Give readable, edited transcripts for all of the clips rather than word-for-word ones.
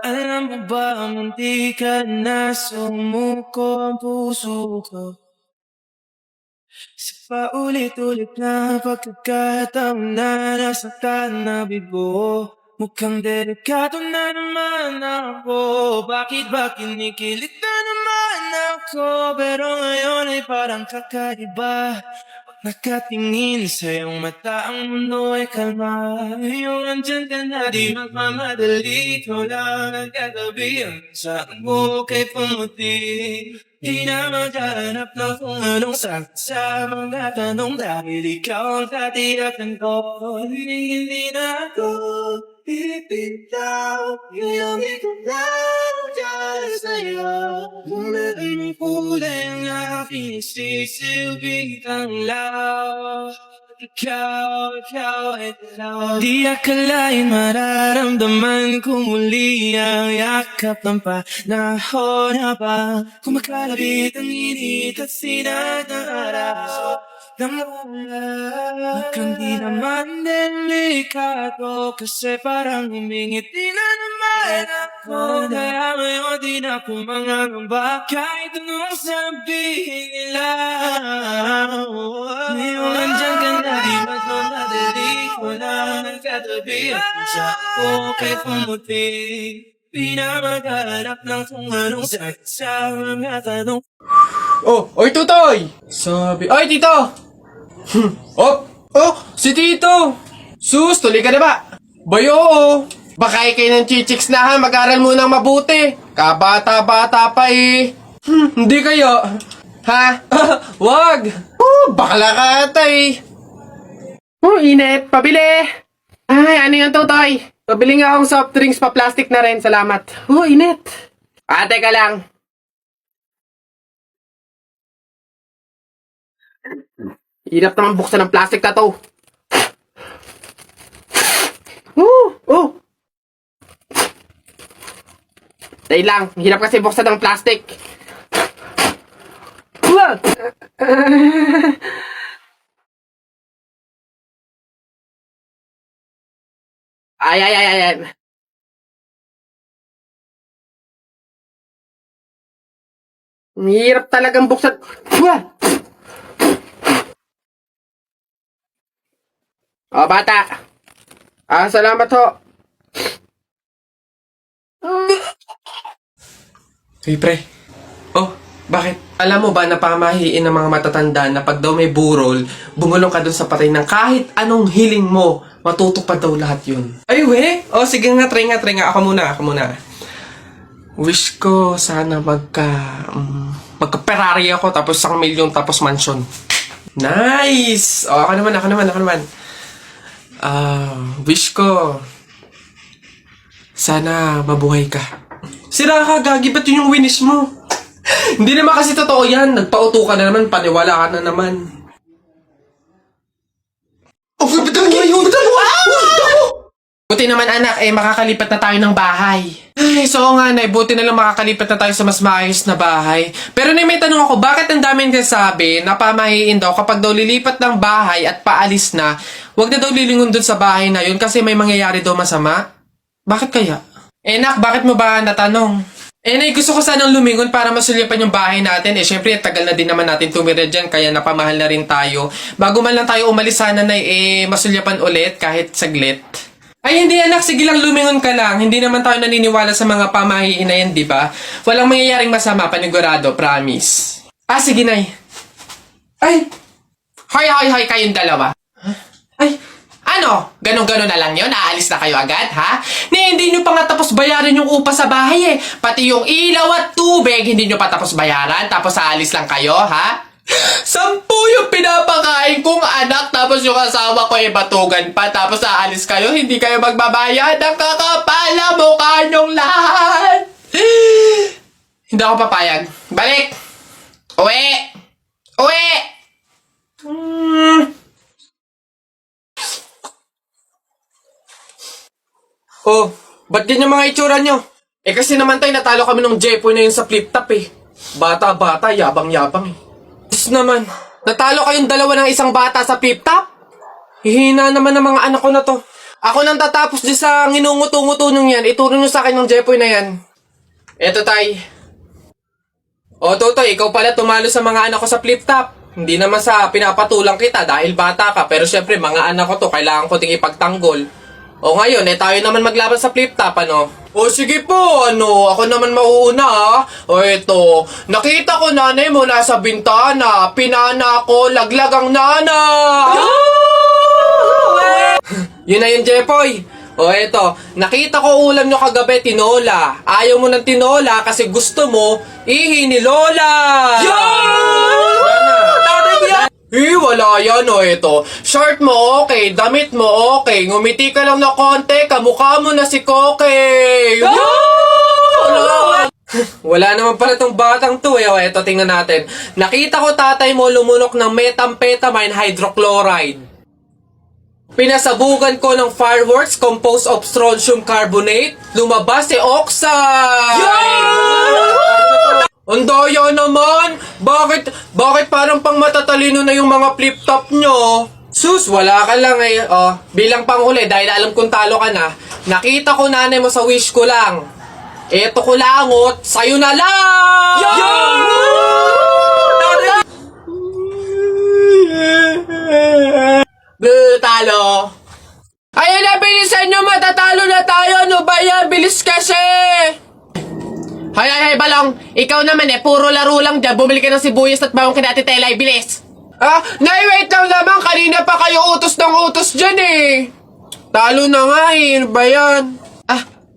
Alam mo ba, munti ka na sumuko ang puso ko sa paulit-ulit na pagkakataon na nasaktan na bigo. Mukhang delikado na naman ako. Bakit ba kinikilig na naman ako? Pero ngayon ay parang kakaiba. Nakatingin sa iyong mata, ang mundo ay kalma. Ngayon andyan ka na, di magmamadali. Ikaw lang ang kagabihan sa mo kay pumuti. Di na maghahanap ng kung anong sagot sa mga tanong. Dahil ikaw ang katirakan ko. Hindi na ako pipitaw. Ngayon ikaw lang dyan sa'yo. Kung naging kulay ang aking isisilbing tanglaw. Ikaw, ikaw. Di akalain mararamdaman ko muli ang yakap ng panahon habang kumakalapit ang init at sinag ng araw. Mukhang di naman delikado kasi parang humingiti na naman ako. Kaya ngayon di na ako mangangamba kahit anong sabihin nila. Ngayon andyan ka na, di magmamadali. Wala nang katabihan sa ako kay pumuti. Di na maghanap ng kung anong sakit sa mga tanong. Oh, oy tutoy! Sabi, ay tito! Si tito! Sus, tuloy ka na ba? Bayo, oo. Baka kayo ng chichiks na ha, mag-aral muna mabuti. Kabata-bata pa eh. Hindi kayo. Ha? Wag! Bakla ka ata eh. Init. Pabili! Ay, ano yung tutoy? Pabili nga akong soft drinks pa plastic na rin, salamat. Init. Teka lang. Hirap naman buksan ng plastic na to. Dahil lang, hirap kasi buksan ng plastic. Ay. Hirap talagang buksan. Bata. Salamat ho. Hey, pre. Bakit? Alam mo ba na pamahiin ng mga matatanda na pag daw may burol, bumulong ka dun sa patay ng kahit anong hiling mo, matutupad daw lahat yun. Ay, we? Sige nga, try nga. Ako muna. Wish ko sana magka-Ferrari ako, tapos 1 milyon, tapos mansion. Nice! Ako naman. Wish ko sana mabuhay ka. Sira ka, gagi, ba't yun yung winish mo? Hindi naman kasi totoo yan. Nagpauto ka na naman, paniwala ka na naman. Buti naman anak, makakalipat na tayo ng bahay. Ay, so nga nay, buti na lang makakalipat na tayo sa mas maayos na bahay. Pero may tanong ako, bakit ang daming kasabi na pamahiin daw kapag daw lilipat ng bahay at paalis na, wag na daw lilingon dun sa bahay na yun kasi may mangyayari daw masama? Bakit kaya? Nak, bakit mo ba natanong? Nay, gusto ko sanang lumingon para masulyapan yung bahay natin. Syempre, tagal na din naman natin tumira dyan, kaya napamahal na rin tayo. Bago man lang tayo umalis sana na masulyapan ulit kahit saglit. Ay, hindi anak, sige lang, lumingon ka lang. Hindi naman tayo naniniwala sa mga pamahiin na yan, di ba? Walang mangyayaring masama, panigurado, promise. Sige, nay. Ay! Hoy, kayong dalawa. Ay! Ano? Ganon-ganon na lang yun? Aalis na kayo agad, ha? Hindi nyo pa nga tapos bayaran yung upa sa bahay Pati yung ilaw at tubig, hindi nyo pa tapos bayaran, tapos aalis lang kayo, ha? 10 yung pinapakain kong anak, tapos yung asawa ko batugan pa, tapos aalis kayo, hindi kayo magbabayad. Ang kakapala mukha nyong lahat. Hindi ako papayag. Balik! Uwi! Ba't ganyan mga itsura nyo? Kasi naman tayo, natalo kami ng Jepoy na yun sa flip-top Bata-bata, yabang-yabang Diyos naman, natalo kayong dalawa ng isang bata sa flip-top? Hihina naman ng mga anak ko na to. Ako nang tatapos di sa nginunguto-nguto nung yan. Ituro nyo sa akin ng Jepoy na yan. Eto, tay. O, Totoy, ikaw pala tumalo sa mga anak ko sa flip-top. Hindi naman sa pinapatulang kita dahil bata ka. Pero syempre, mga anak ko to, kailangan ko ding ipagtanggol. O ngayon, tayo naman maglaban sa flip-top, ano? O sige po, ako naman mauuna, ha? O eto, nakita ko nanay mo nasa bintana. Pinana ko, laglag ang nana. Yun na yun, Jepoy. O eto, nakita ko ulam nyo kagabi, tinola. Ayaw mo ng tinola kasi gusto mo, ihi ni Lola. Wala yan, eto. Shirt mo okay, damit mo okay, ngumiti ka lang na konti, kamukha mo na si Koke. Wala naman pala tong batang to, O eto, tingnan natin. Nakita ko tatay mo lumunok ng methamphetamine hydrochloride. Pinasabugan ko ng fireworks composed of strontium carbonate. Lumabas si oxide! Ang daya naman! Bakit parang pang matatalino na yung mga flip-top nyo? Sus, wala ka lang eh. Oh, bilang panghuli, dahil alam kong talo ka na, nakita ko nanay mo sa wish ko lang. Eto ko langot, sa'yo na lang! Talo! Ayun na, bilisan nyo, matatalo na tayo! Ano ba yan? Bilis kasi! Hay, Balong! Ikaw naman puro laro lang dyan. Bumili ka ng sibuyas at bawang kina Ate Telay. Bilis! Nay, wait lang naman! Kanina pa kayo utos ng utos dyan Talo na nga Ano ba yan?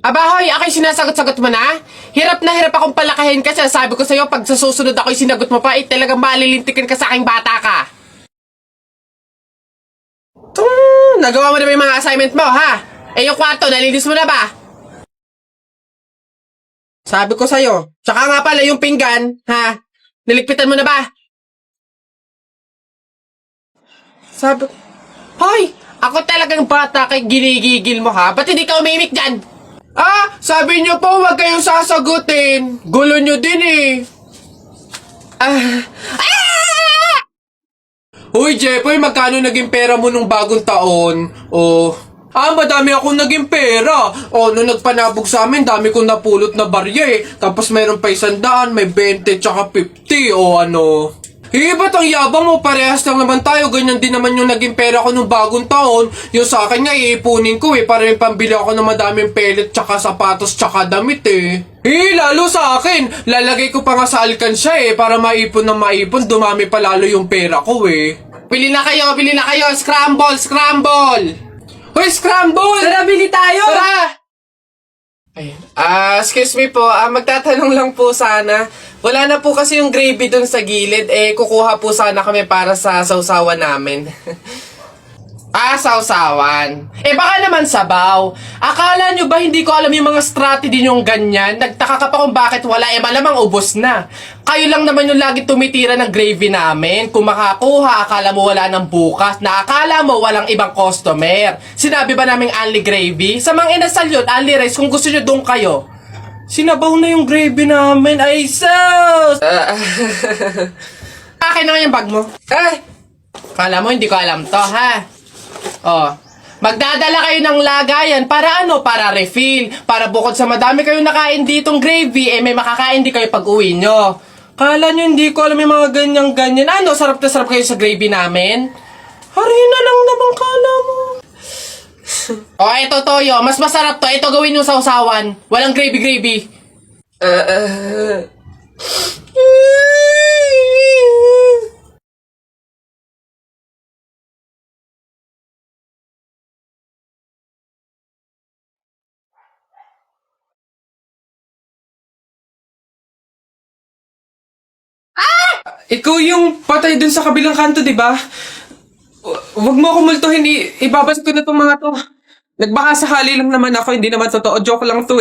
Abahoy! Ako'y sinasagot-sagot mo na? Hirap na hirap akong palakahin kasi sabi ko sa'yo, pag sa susunod ako'y sinagot mo pa, talagang malilintikin ka sa aking bata ka. Nagawa mo na ba yung mga assignment mo, ha? Yung kwarto, nalinis mo na ba? Sabi ko sa'yo. Tsaka nga pala yung pinggan, ha? Niligpitan mo na ba? Sabi ko, hoy! Ako talagang bata kay ginigigil mo, ha? Ba't hindi ka umimik dyan? Sabi niyo po huwag kayong sasagutin. Gulo niyo din Uy, Jepoy, magkano naging pera mo nung bagong taon? Madami akong naging pera. Nung nagpanabog sa amin, dami kong napulot na barya Tapos mayroon pa 100, may 20, tsaka 50, ba't ang yabang mo? Parehas lang naman tayo. Ganyan din naman yung naging pera ko nung bagong taon. Yung sa akin nga, iipunin ko para yung pambili ako ng madaming pellet, tsaka sapatos, tsaka damit lalo sa akin. Lalagay ko pa nga sa alkansya para maipon ng maipon. Dumami pa lalo yung pera ko Bili na kayo! Scramble! Hoy, scramble! Tara, bili tayo! Tara! Excuse me po, magtatanong lang po sana. Wala na po kasi yung gravy dun sa gilid, kukuha po sana kami para sa sausawan namin. Sausawan. Baka naman sabaw. Akala nyo ba hindi ko alam yung mga strategy nyong ganyan? Nagtaka ka pa kung bakit wala, malamang ubos na. Kayo lang naman yung lagi tumitira ng gravy namin. Kung makakuha, akala mo wala ng bukas, na akala mo walang ibang customer. Sinabi ba naming only gravy? Sa mga inasal yun, only rice, kung gusto nyo doon kayo. Sinabaw na yung gravy namin. Ay, sus! Akin naman yung bag mo. Kala mo hindi ko alam to, ha? Magdadala kayo ng lagayan para para refill. Para bukod sa madami kayong nakain ditong gravy, may makakain di kayo pag uwi nyo. Kala nyo hindi ko alam yung mga ganyan-ganyan. Sarap na sarap kayo sa gravy namin? Harina lang naman kala mo. Ito toyo, mas masarap to. Ito gawin nyo sa usawan. Walang gravy. Ikaw yung patay dun sa kabilang kanto, di ba? Huwag mo ako multuhin. Ibabas ko na tong mga to. Nagbaka sakali lang naman ako. Hindi naman totoo. Joke lang to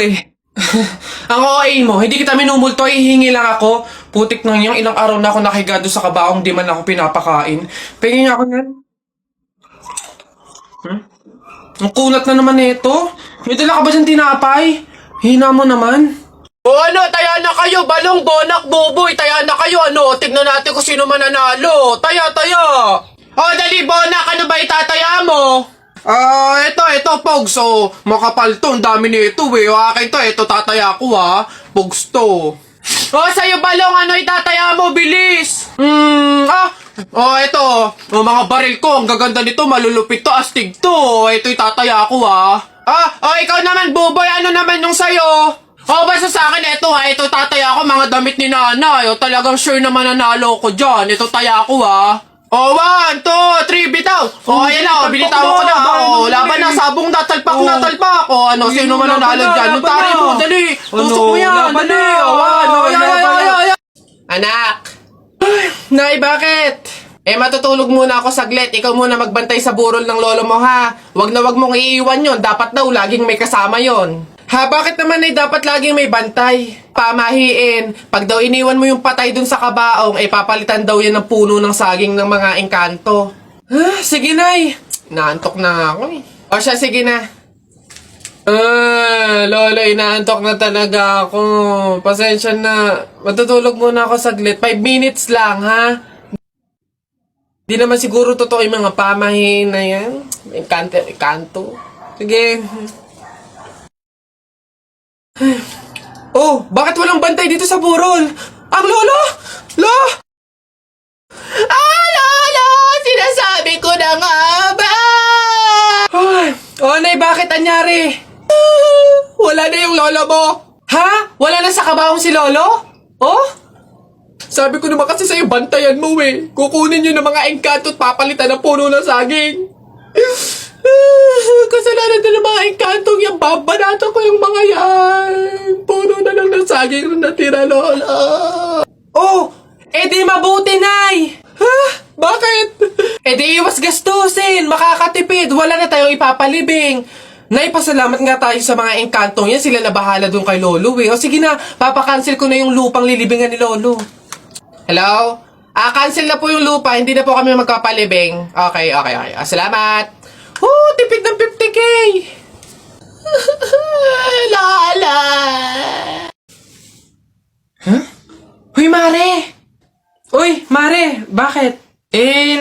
Ang OA mo, hindi kita minumulto. Hihingi lang ako. Putik nang yung ilang araw na ako nakigado sa kabaong. Di man ako pinapakain. Pingin niya ako yan. Ang kunat na naman ito. May dala ka ba dyan tinapay? Hina mo naman. Taya na kayo, Balong, Bonak, Buboy, taya na kayo, tignan natin kung sino mananalo. Taya. Dali, Bonak, ano ba itataya mo? Ito, Pogs. Oh, makapal to. Ang dami nito, eh. Akin to, ito, tataya ko, ha. Pogs to. Oh, sa'yo, Balong, ano itataya mo? Bilis! Ito. Oh, mga baril ko. Ang gaganda nito. Malulupit to. Astig to. Ito itataya ko, ha. Ikaw naman, Buboy. Ano naman yung sa'yo? Basta sa akin, ito, ha. Ito tataya ko. Mga damit ni nanay. Talagang sure naman nanalo ko dyan. Ito taya ko, ha. 1, 2, 3, bitaw! Ayan na, binitawan ko na. Laban na, sabong natalpak. Sino man nanalo dyan? Tari mo, dali. Tusok mo yan, dali. Anak! Nay, bakit? Matutulog muna ako saglit. Ikaw muna magbantay sa burol ng lolo mo, ha? Wag mong iiwan yon. Dapat daw, laging may kasama yon. Ha, bakit naman ay dapat laging may bantay? Pamahiin. Pag daw iniwan mo yung patay dun sa kabaong, papalitan daw yan ng puno ng saging ng mga engkanto. Sige, Nay. Naantok na ako, eh. Siya, sige na. Lolo, inaantok na talaga ako. Pasensya na. Matutulog muna ako saglit. 5 minutes lang, ha? Di naman siguro totoo yung mga pamahiin na yan. Engkanto. Sige. Bakit walang bantay dito sa burol? Ang lolo! Lolo! Sinasabi ko na nga ba? Nay, bakit anyari? Wala na yung lolo mo. Ha? Wala na sa kabaong si lolo? Sabi ko naman kasi sa'yo, bantayan mo, eh. Kukunin nyo ng mga engkanto at papalitan ng puno ng saging. Kasalanan na ng mga engkantong yan. Babanatan ko yung mga yan. Puno na lang ng saging na natira, lola. Di mabuti, Nay. Bakit? Di iwas gastusin. Makakatipid. Wala na tayong ipapalibing. Nay, pasalamat nga tayo sa mga engkantong yan. Sila na bahala dun kay lolo, eh. Sige na, papakancel ko na yung lupang lilibingan ni lolo. Hello? Cancel na po yung lupa. Hindi na po kami magpapalibing. Okay. Salamat. Tipid ng 50K! Lala! Hoy, Mare! Uy, Mare! Bakit?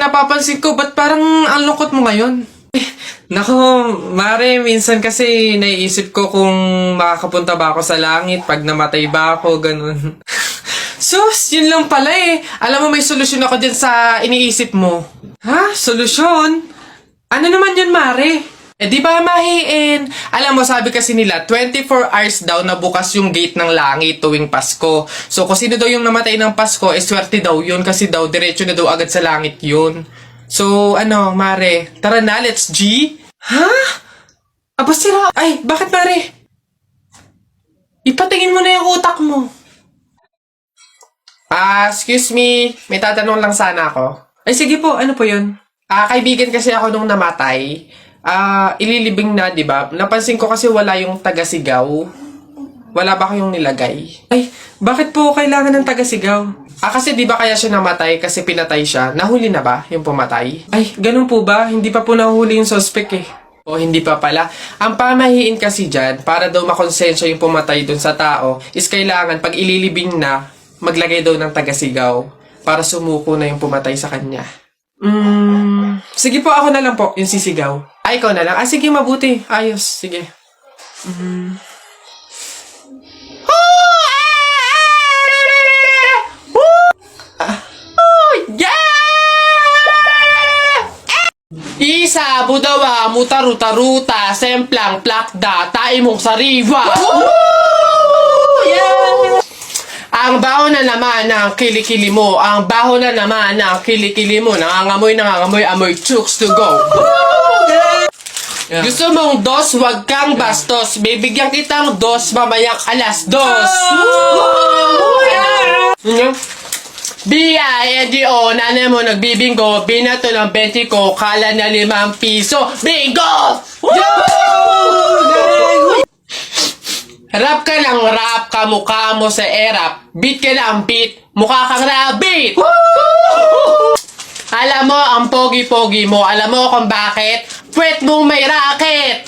Napapansin ko, ba't parang ang lungkot mo ngayon? Nako, Mare, minsan kasi naiisip ko kung makakapunta ba ako sa langit pag namatay ba ako, ganun. Sus, yun lang pala, eh. Alam mo, may solusyon ako dyan sa iniisip mo. Ha? Solusyon? Ano naman yun, Mare? Di ba mahiin? Alam mo, sabi kasi nila, 24 hours daw na bukas yung gate ng langit tuwing Pasko. So, kung sino daw yung namatay ng Pasko, swerte daw yun kasi daw, diretso na daw agad sa langit yun. So, Mare? Tara na, let's G? Ha? Aba, sira. Ay, bakit, Mare? Ipatingin mo na yung utak mo. Excuse me. May tatanong lang sana ako. Ay, sige po. Ano po yun? Kaibigan kasi ako nung namatay. Ililibing na, di ba? Napansin ko kasi wala yung taga-sigaw. Wala ba kayong nilagay? Ay, bakit po kailangan ng taga-sigaw? Kasi di ba kaya siya namatay kasi pinatay siya? Nahuli na ba yung pumatay? Ay, ganun po ba? Hindi pa po nahuli yung suspect, eh. Hindi pa pala. Ang pamahiin kasi dyan, para daw makonsensya yung pumatay dun sa tao, is kailangan pag ililibing na, maglagay daw ng taga-sigaw para sumuko na yung pumatay sa kanya. Sige po, ako na lang po, yung sisigaw. Ikaw na lang. Sige, mabuti. Ayos, sige. Isa, budawa, mutaruta-ruta, semplang, plakda, taimong sariwa. Ang baho na naman ng kilikili mo. Ang baho na naman ng kilikili mo. Nangangamoy, amoy chooks to go. Yeah. Gusto mong dos, wag kang bastos. Bibigyan kitang dos, mamayang alas dos. B-I-N-G-O, nanay mo nagbibingo, binato ng 20 ko, kala na 5 piso. Bingo! Rap ka ng rap, kamukha mo sa erap. Beat ka ng beat, mukha kang rabbit. Alam mo, ang pogi-pogi mo, alam mo kung bakit? Puwet mong may racket.